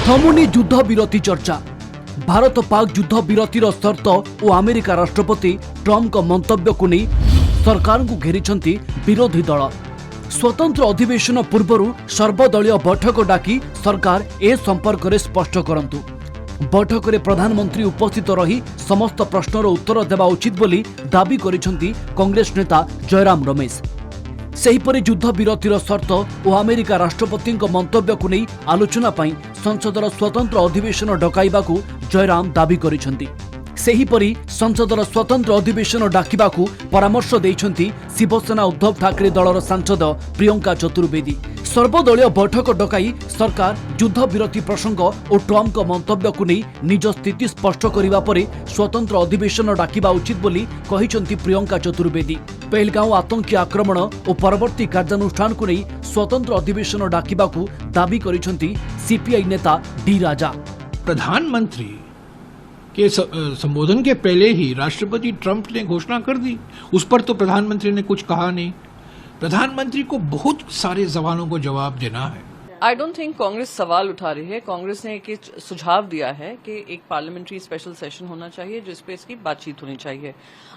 थमुनी युद्ध विरति चर्चा। भारत पाक युद्ध विरतिर शर्त और अमेरिका राष्ट्रपति ट्रम्प को मंतव्य को नहीं सरकार को घेरी विरोधी दल। स्वतंत्र अधिवेशन पूर्व सर्वदलीय बैठक डाकी सरकार ए संपर्क में स्पष्ट करंतु। बैठक में प्रधानमंत्री उपस्थित रही समस्त प्रश्नर उत्तर देवा उचित बोली दाबी करिसेंती कांग्रेस नेता जयराम रमेश। सेहीपरि युद्ध विरतिर शर्त और अमेरिका राष्ट्रपति मंतव्य को नहीं आलोचना पाई संसदर स्वतंत्र अधिवेशन डकाइबाकू जयराम दाबी करिसेंती। सेहीपरि संसदर स्वतंत्र अधिवेशन डाकिबाकू परामर्श देइछंती शिवसेना उद्धव ठाकरे दलर सांसद प्रियंका चतुर्वेदी। सर्वदलीय बैठक डकाई सरकार युद्ध विरति प्रसंग और ट्रम्प मंतव्य को नहीं निज स्थिति स्पष्ट करने पर स्वतंत्र अधिवेशन डाकिबा उचित बोली कहिसेंती प्रियंका चतुर्वेदी। पहलगांव आतंकी आक्रमण और परवर्ती कार्यानुष्ठान को नहीं स्वतंत्र अधिवेशन डाकिबाकू दाबी करिसेंती सीपीआई नेता डी राजा। प्रधानमंत्री के संबोधन के पहले ही राष्ट्रपति ट्रंप ने घोषणा कर दी, उस पर तो प्रधानमंत्री ने कुछ कहा नहीं। प्रधानमंत्री को बहुत सारे सवालों को जवाब देना है। आई डोंट थिंक कांग्रेस सवाल उठा रही है। कांग्रेस ने एक सुझाव दिया है कि एक पार्लियामेंट्री स्पेशल सेशन होना चाहिए जिसपे इसकी बातचीत होनी चाहिए।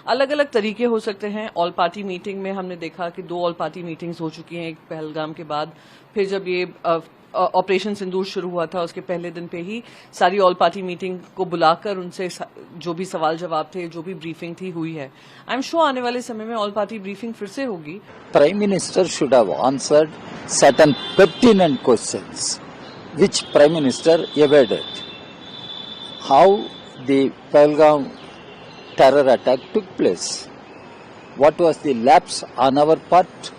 अलग अलग तरीके हो सकते हैं। ऑल पार्टी मीटिंग में हमने देखा कि 2 ऑल पार्टी मीटिंग्स हो चुकी हैं, एक पहलगाम के बाद, फिर जब ये ऑपरेशन सिंदूर शुरू हुआ था उसके पहले दिन पे ही सारी ऑल पार्टी मीटिंग को बुलाकर उनसे जो भी सवाल जवाब थे, जो भी ब्रीफिंग थी, हुई है। आई एम श्योर आने वाले समय में ऑल पार्टी ब्रीफिंग फिर से होगी। Prime minister should have answered certain pertinent questions which Prime Minister evaded. How the Pahalgam terror attack took place? What was the lapse on our part?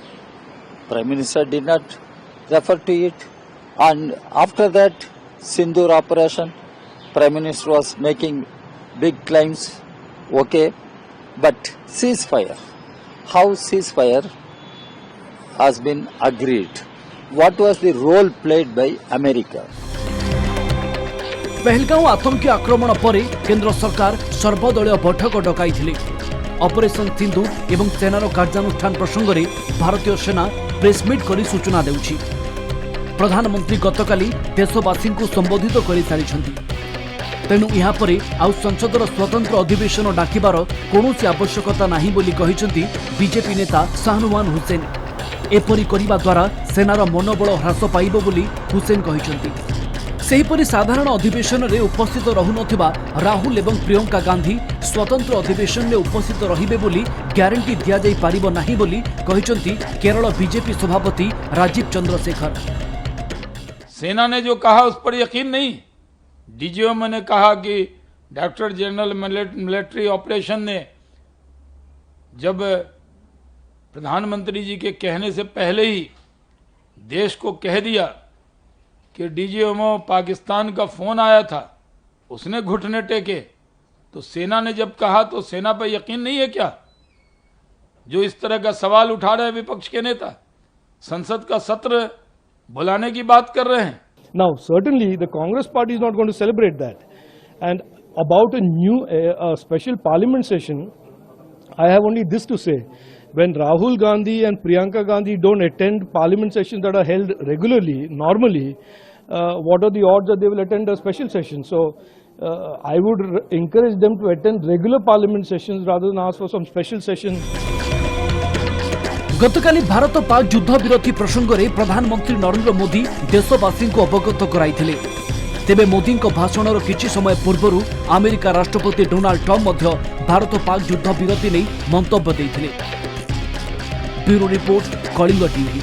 Prime Minister did not refer to it. And after that Sindoor operation, Prime Minister was making big claims. Okay, but ceasefire. How ceasefire has been agreed? What was the role played by America? Pahalgam आतंकी आक्रमण पर केंद्र सरकार सर्वदलीय बैठक डकाई। Operation Sindhu एवं सेनार कार्यानुष्ठान प्रसंग में भारतीय सेना प्रेसमिट कर सूचना देउछि। प्रधानमंत्री गतकाली देशवासी को संबोधित कर सारी। तेणु यहाँ पर आउ संसदर स्वतंत्र अधिवेशन डाकिबार कौनसी आवश्यकता नहीं बोली कहिसेंती बीजेपी नेता शाहनवाज हुसैन। एपरी करिबा द्वारा सेनार मनोबल ह्रास पाइबो बोली हुसैन कहिसेंती। सेहीपरि साधारण अधिवेशन में उपस्थित रहुनथिबा राहुल एवं प्रियंका गांधी स्वतंत्र अधिवेशन में उपस्थित रहिबे बोली ग्यारंटी दिया जाई पारिबो नाही बोली कहिसेंती केरल बीजेपी सभापति राजीव चंद्रशेखर। सेना ने जो कहा उस पर यकीन नहीं। डीजीएम ने कहा कि डायरेक्टर जनरल मिलिट्री ऑपरेशन ने जब प्रधानमंत्री जी के कहने से पहले ही देश को कह दिया कि डीजीएमओ पाकिस्तान का फोन आया था, उसने घुटने टेके, तो सेना ने जब कहा तो सेना पर यकीन नहीं है क्या? जो इस तरह का सवाल उठा रहे हैं विपक्ष के नेता, संसद का सत्र बुलाने की बात कर रहे हैं। Now, certainly the Congress party is not going to celebrate that. And about a new special parliament session, I have only this to say. When Rahul Gandhi and Priyanka Gandhi don't attend parliament sessions that are held regularly, normally, what are the odds that they will attend a special session? So, I would encourage them to attend regular parliament sessions rather than ask for some special session. गतकाली Bharat Pak युद्ध विरति प्रसंग में प्रधानमंत्री नरेंद्र मोदी देशवासी को अवगत कराइथिले। तेबे मोदी भाषण किछि समय पूर्व अमेरिका राष्ट्रपति डोनाल्ड ट्रम्प मध्य भारत पाक युद्ध विरति नहीं मंतव्य देइथिले। Bureau report, Kalinga TV.